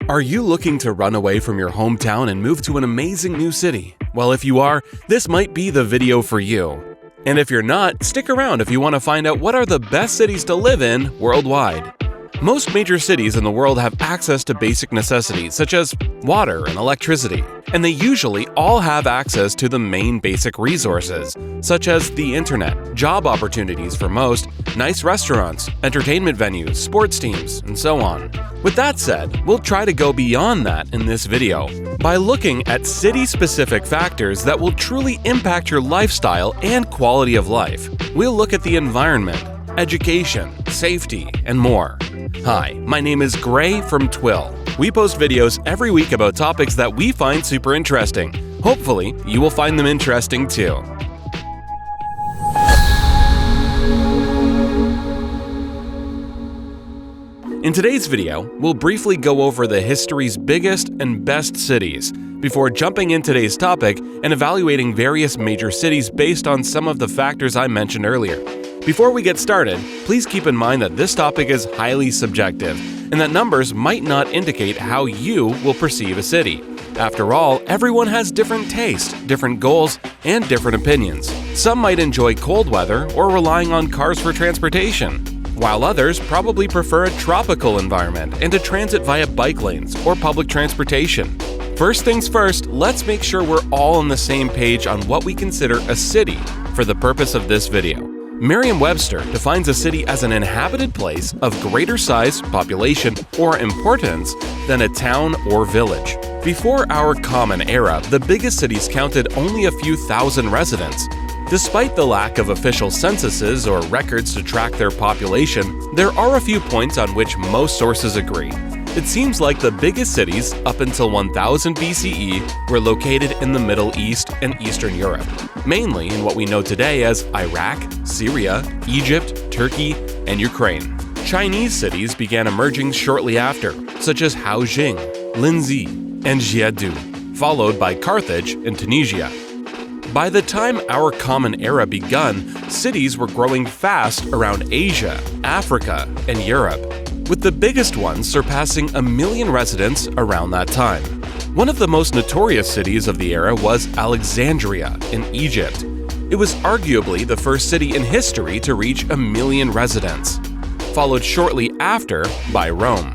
Are you looking to run away from your hometown and move to an amazing new city? Well, if you are, this might be the video for you. And if you're not, stick around if you want to find out what are the best cities to live in worldwide. Most major cities in the world have access to basic necessities such as water and electricity, and they usually all have access to the main basic resources, such as the internet, job opportunities for most, nice restaurants, entertainment venues, sports teams, and so on. With that said, we'll try to go beyond that in this video by looking at city-specific factors that will truly impact your lifestyle and quality of life. We'll look at the environment, education, safety, and more. Hi, my name is Gray from Twill. We post videos every week about topics that we find super interesting. Hopefully, you will find them interesting too. In today's video, we'll briefly go over the history's biggest and best cities before jumping in today's topic and evaluating various major cities based on some of the factors I mentioned earlier. Before we get started, please keep in mind that this topic is highly subjective and that numbers might not indicate how you will perceive a city. After all, everyone has different tastes, different goals, and different opinions. Some might enjoy cold weather or relying on cars for transportation, while others probably prefer a tropical environment and to transit via bike lanes or public transportation. First things first, let's make sure we're all on the same page on what we consider a city for the purpose of this video. Merriam-Webster defines a city as an inhabited place of greater size, population, or importance than a town or village. Before our Common Era, the biggest cities counted only a few thousand residents. Despite the lack of official censuses or records to track their population, there are a few points on which most sources agree. It seems like the biggest cities up until 1000 BCE were located in the Middle East and Eastern Europe, mainly in what we know today as Iraq, Syria, Egypt, Turkey, and Ukraine. Chinese cities began emerging shortly after, such as Haojing, Linzi, and Jiadu, followed by Carthage in Tunisia. By the time our Common Era begun, cities were growing fast around Asia, Africa, and Europe, with the biggest ones surpassing 1 million residents around that time. One of the most notorious cities of the era was Alexandria in Egypt. It was arguably the first city in history to reach 1 million residents, followed shortly after by Rome.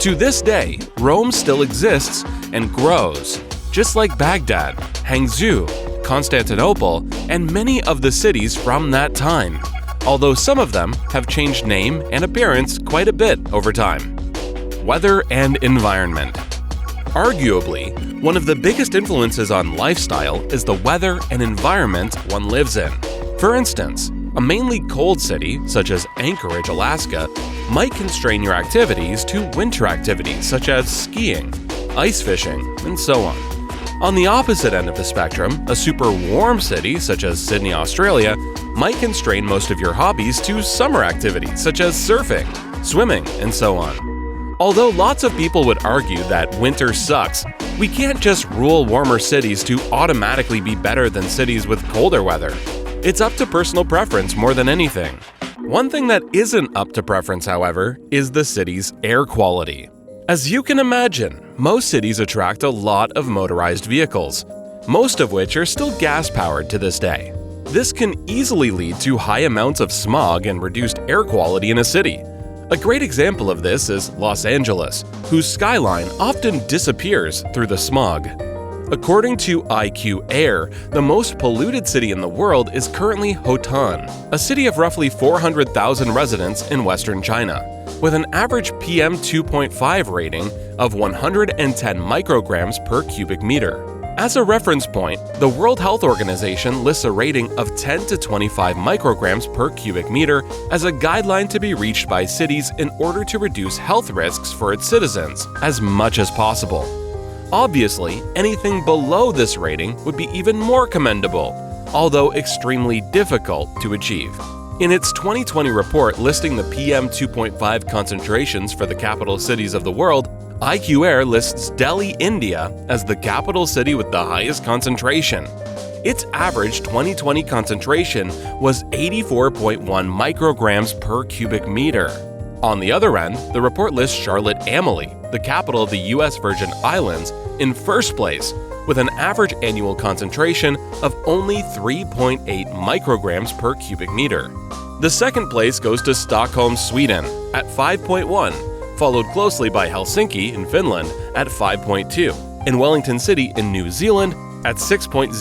To this day, Rome still exists and grows, just like Baghdad, Hangzhou, Constantinople, and many of the cities from that time, although some of them have changed name and appearance quite a bit over time. Weather and environment. Arguably, one of the biggest influences on lifestyle is the weather and environment one lives in. For instance, a mainly cold city, such as Anchorage, Alaska, might constrain your activities to winter activities such as skiing, ice fishing, and so on. On the opposite end of the spectrum, a super warm city such as Sydney, Australia, might constrain most of your hobbies to summer activities such as surfing, swimming, and so on. Although lots of people would argue that winter sucks, we can't just rule warmer cities to automatically be better than cities with colder weather. It's up to personal preference more than anything. One thing that isn't up to preference, however, is the city's air quality. As you can imagine, most cities attract a lot of motorized vehicles, most of which are still gas-powered to this day. This can easily lead to high amounts of smog and reduced air quality in a city. A great example of this is Los Angeles, whose skyline often disappears through the smog. According to IQ Air, the most polluted city in the world is currently Hotan, a city of roughly 400,000 residents in western China, with an average PM 2.5 rating of 110 micrograms per cubic meter. As a reference point, the World Health Organization lists a rating of 10 to 25 micrograms per cubic meter as a guideline to be reached by cities in order to reduce health risks for its citizens as much as possible. Obviously, anything below this rating would be even more commendable, although extremely difficult to achieve. In its 2020 report listing the PM 2.5 concentrations for the capital cities of the world, IQ Air lists Delhi, India as the capital city with the highest concentration. Its average 2020 concentration was 84.1 micrograms per cubic meter. On the other end, the report lists Charlotte Amalie the capital of the US Virgin Islands, in first place, with an average annual concentration of only 3.8 micrograms per cubic meter. The second place goes to Stockholm, Sweden, at 5.1, followed closely by Helsinki in Finland at 5.2, and Wellington City in New Zealand at 6.0.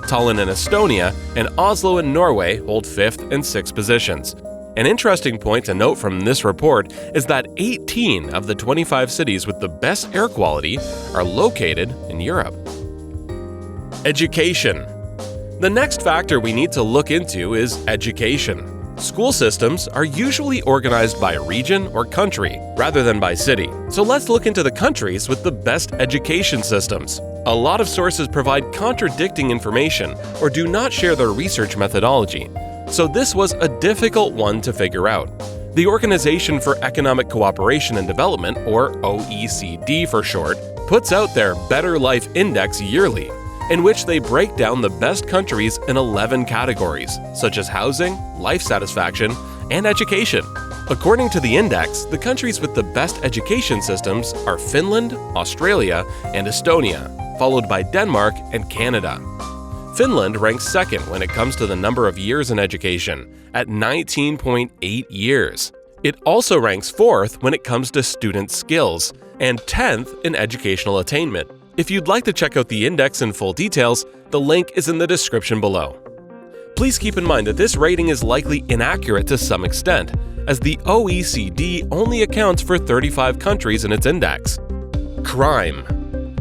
Tallinn in Estonia and Oslo in Norway hold 5th and 6th positions. An interesting point to note from this report is that 18 of the 25 cities with the best air quality are located in Europe. Education. The next factor we need to look into is education. School systems are usually organized by region or country rather than by city. So let's look into the countries with the best education systems. A lot of sources provide contradicting information or do not share their research methodology. So this was a difficult one to figure out. The Organization for Economic Cooperation and Development, or OECD for short, puts out their Better Life Index yearly, in which they break down the best countries in 11 categories, such as housing, life satisfaction, and education. According to the index, the countries with the best education systems are Finland, Australia, and Estonia, followed by Denmark and Canada. Finland ranks second when it comes to the number of years in education, at 19.8 years. It also ranks fourth when it comes to student skills, and 10th in educational attainment. If you'd like to check out the index in full details, the link is in the description below. Please keep in mind that this rating is likely inaccurate to some extent, as the OECD only accounts for 35 countries in its index. Crime.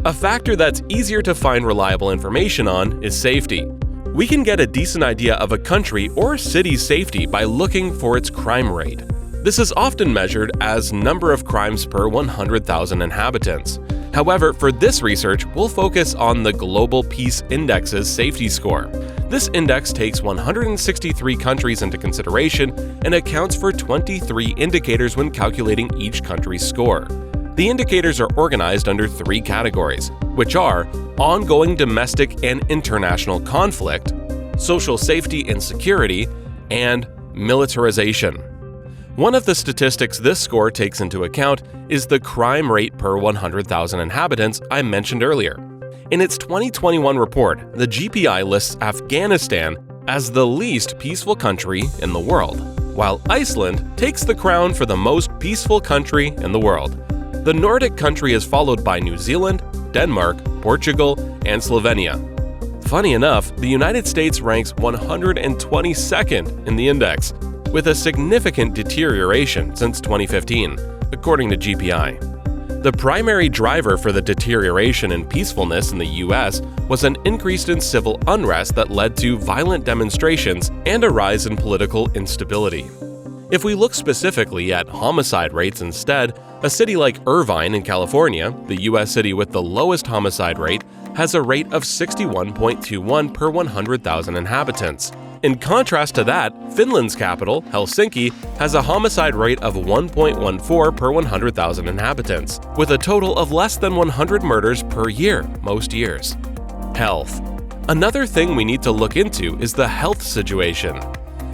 A factor that's easier to find reliable information on is safety. We can get a decent idea of a country or city's safety by looking for its crime rate. This is often measured as number of crimes per 100,000 inhabitants. However, for this research, we'll focus on the Global Peace Index's safety score. This index takes 163 countries into consideration and accounts for 23 indicators when calculating each country's score. The indicators are organized under 3 categories, which are ongoing domestic and international conflict, social safety and security, and militarization. One of the statistics this score takes into account is the crime rate per 100,000 inhabitants I mentioned earlier. In its 2021 report, the GPI lists Afghanistan as the least peaceful country in the world, while Iceland takes the crown for the most peaceful country in the world. The Nordic country is followed by New Zealand, Denmark, Portugal, and Slovenia. Funny enough, the United States ranks 122nd in the index, with a significant deterioration since 2015, according to GPI. The primary driver for the deterioration in peacefulness in the US was an increase in civil unrest that led to violent demonstrations and a rise in political instability. If we look specifically at homicide rates instead, a city like Irvine in California, the US city with the lowest homicide rate, has a rate of 61.21 per 100,000 inhabitants. In contrast to that, Finland's capital, Helsinki, has a homicide rate of 1.14 per 100,000 inhabitants, with a total of less than 100 murders per year, most years. Health. Another thing we need to look into is the health situation.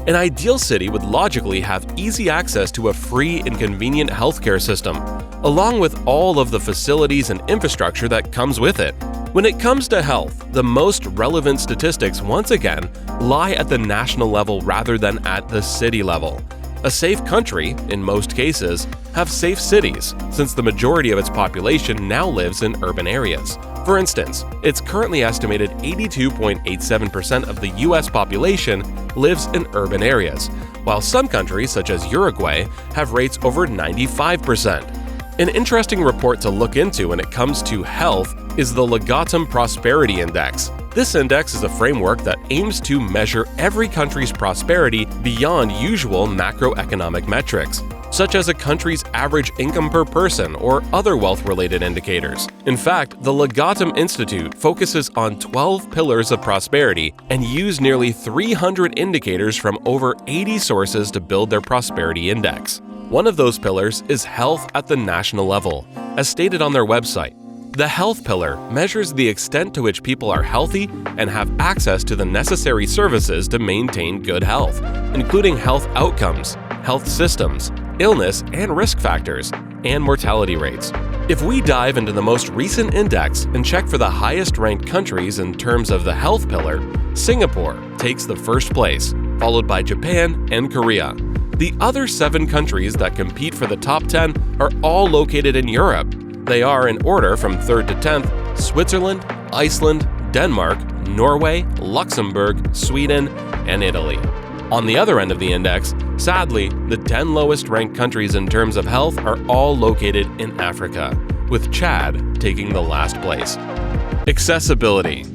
An ideal city would logically have easy access to a free and convenient healthcare system, along with all of the facilities and infrastructure that comes with it. When it comes to health, the most relevant statistics once again lie at the national level rather than at the city level. A safe country, in most cases, have safe cities, since the majority of its population now lives in urban areas. For instance, it's currently estimated 82.87% of the US population lives in urban areas, while some countries, such as Uruguay, have rates over 95%. An interesting report to look into when it comes to health is the Legatum Prosperity Index. This index is a framework that aims to measure every country's prosperity beyond usual macroeconomic metrics, such as a country's average income per person or other wealth-related indicators. In fact, the Legatum Institute focuses on 12 pillars of prosperity and used nearly 300 indicators from over 80 sources to build their prosperity index. One of those pillars is health at the national level, as stated on their website. The health pillar measures the extent to which people are healthy and have access to the necessary services to maintain good health, including health outcomes, health systems, illness and risk factors, and mortality rates. If we dive into the most recent index and check for the highest ranked countries in terms of the health pillar, Singapore takes the first place, followed by Japan and Korea. The other 7 countries that compete for the top 10 are all located in Europe. They are in order from 3rd to 10th: Switzerland, Iceland, Denmark, Norway, Luxembourg, Sweden, and Italy. On the other end of the index, sadly, the 10 lowest ranked countries in terms of health are all located in Africa, with Chad taking the last place. Accessibility.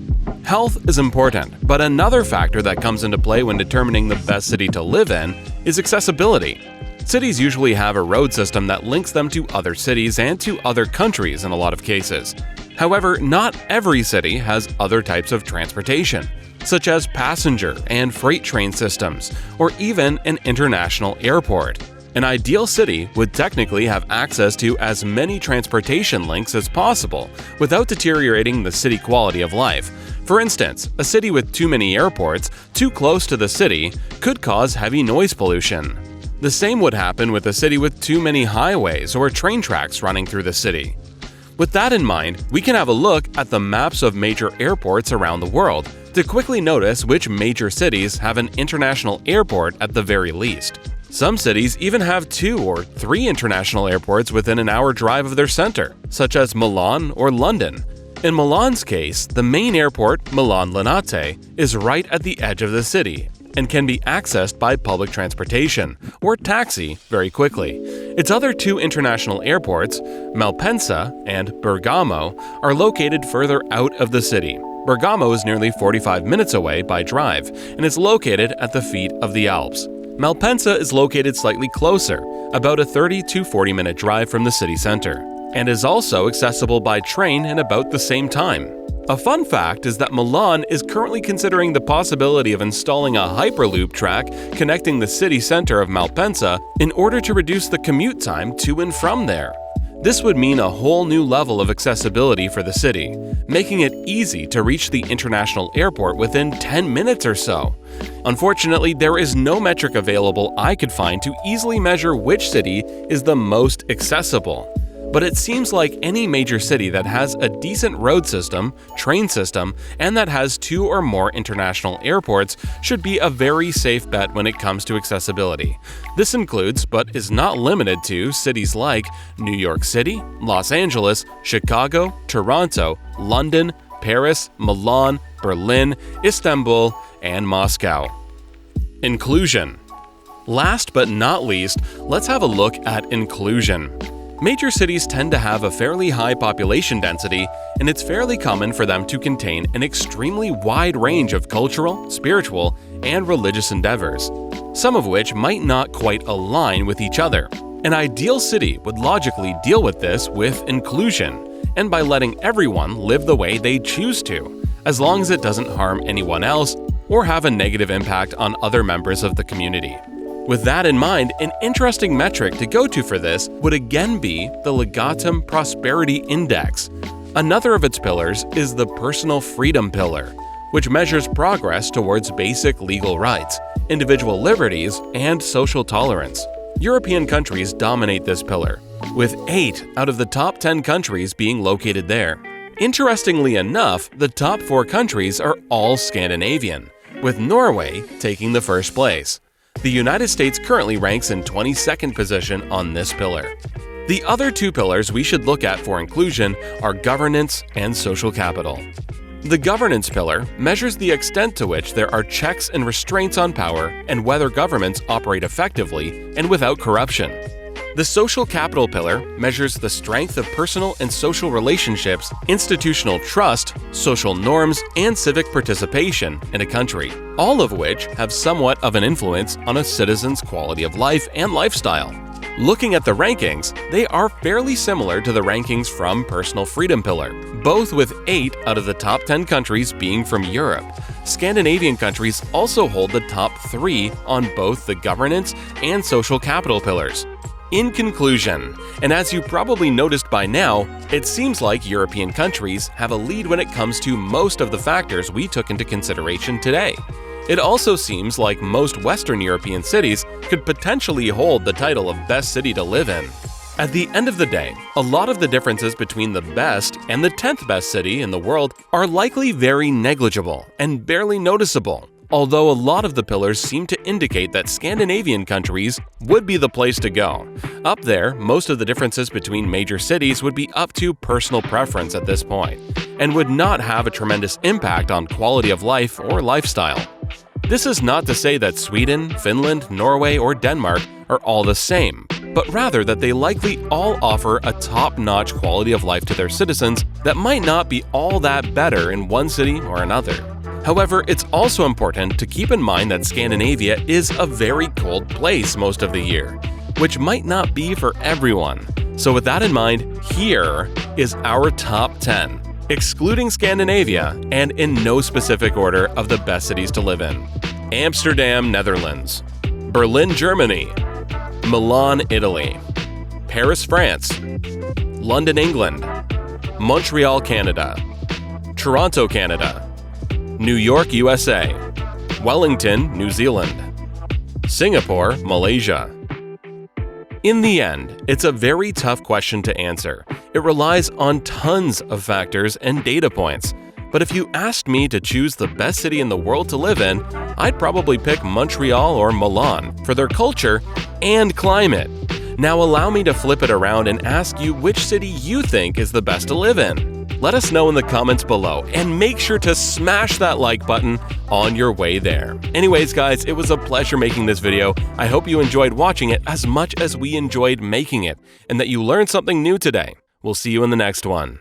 Health is important, but another factor that comes into play when determining the best city to live in is accessibility. Cities usually have a road system that links them to other cities and to other countries in a lot of cases. However, not every city has other types of transportation, such as passenger and freight train systems, or even an international airport. An ideal city would technically have access to as many transportation links as possible without deteriorating the city quality of life. For instance, a city with too many airports too close to the city could cause heavy noise pollution. The same would happen with a city with too many highways or train tracks running through the city. With that in mind, we can have a look at the maps of major airports around the world to quickly notice which major cities have an international airport at the very least. Some cities even have 2 or 3 international airports within an hour drive of their center, such as Milan or London. In Milan's case, the main airport, Milan Linate, is right at the edge of the city and can be accessed by public transportation or taxi very quickly. Its other 2 international airports, Malpensa and Bergamo, are located further out of the city. Bergamo is nearly 45 minutes away by drive and is located at the feet of the Alps. Malpensa is located slightly closer, about a 30 to 40 minute drive from the city center, and is also accessible by train in about the same time. A fun fact is that Milan is currently considering the possibility of installing a Hyperloop track connecting the city center of Malpensa in order to reduce the commute time to and from there. This would mean a whole new level of accessibility for the city, making it easy to reach the international airport within 10 minutes or so. Unfortunately, there is no metric available I could find to easily measure which city is the most accessible. But it seems like any major city that has a decent road system, train system, and that has 2 or more international airports should be a very safe bet when it comes to accessibility. This includes, but is not limited to, cities like New York City, Los Angeles, Chicago, Toronto, London, Paris, Milan, Berlin, Istanbul, and Moscow. Inclusion. Last but not least, let's have a look at inclusion. Major cities tend to have a fairly high population density, and it's fairly common for them to contain an extremely wide range of cultural, spiritual, and religious endeavors, some of which might not quite align with each other. An ideal city would logically deal with this with inclusion, and by letting everyone live the way they choose to, as long as it doesn't harm anyone else or have a negative impact on other members of the community. With that in mind, an interesting metric to go to for this would again be the Legatum Prosperity Index. Another of its pillars is the Personal Freedom Pillar, which measures progress towards basic legal rights, individual liberties, and social tolerance. European countries dominate this pillar, with 8 out of the top 10 countries being located there. Interestingly enough, the top 4 countries are all Scandinavian, with Norway taking the first place. The United States currently ranks in 22nd position on this pillar. The other 2 pillars we should look at for inclusion are governance and social capital. The governance pillar measures the extent to which there are checks and restraints on power and whether governments operate effectively and without corruption. The social capital pillar measures the strength of personal and social relationships, institutional trust, social norms, and civic participation in a country, all of which have somewhat of an influence on a citizen's quality of life and lifestyle. Looking at the rankings, they are fairly similar to the rankings from Personal Freedom Pillar, both with 8 out of the top 10 countries being from Europe. Scandinavian countries also hold the top 3 on both the governance and social capital pillars. In conclusion, and as you probably noticed by now, it seems like European countries have a lead when it comes to most of the factors we took into consideration today. It also seems like most Western European cities could potentially hold the title of best city to live in. At the end of the day, a lot of the differences between the best and the 10th best city in the world are likely very negligible and barely noticeable, although a lot of the pillars seem to indicate that Scandinavian countries would be the place to go. Up there, most of the differences between major cities would be up to personal preference at this point, and would not have a tremendous impact on quality of life or lifestyle. This is not to say that Sweden, Finland, Norway, or Denmark are all the same, but rather that they likely all offer a top-notch quality of life to their citizens that might not be all that better in one city or another. However, it's also important to keep in mind that Scandinavia is a very cold place most of the year, which might not be for everyone. So with that in mind, here is our top 10, excluding Scandinavia and in no specific order of the best cities to live in. Amsterdam, Netherlands. Berlin, Germany. Milan, Italy. Paris, France. London, England. Montreal, Canada. Toronto, Canada. New York, USA. Wellington, New Zealand. Singapore, Malaysia. In the end, it's a very tough question to answer. It relies on tons of factors and data points. But if you asked me to choose the best city in the world to live in, I'd probably pick Montreal or Milan for their culture and climate. Now allow me to flip it around and ask you which city you think is the best to live in. Let us know in the comments below, and make sure to smash that like button on your way there. Anyways guys, it was a pleasure making this video. I hope you enjoyed watching it as much as we enjoyed making it, and that you learned something new today. We'll see you in the next one.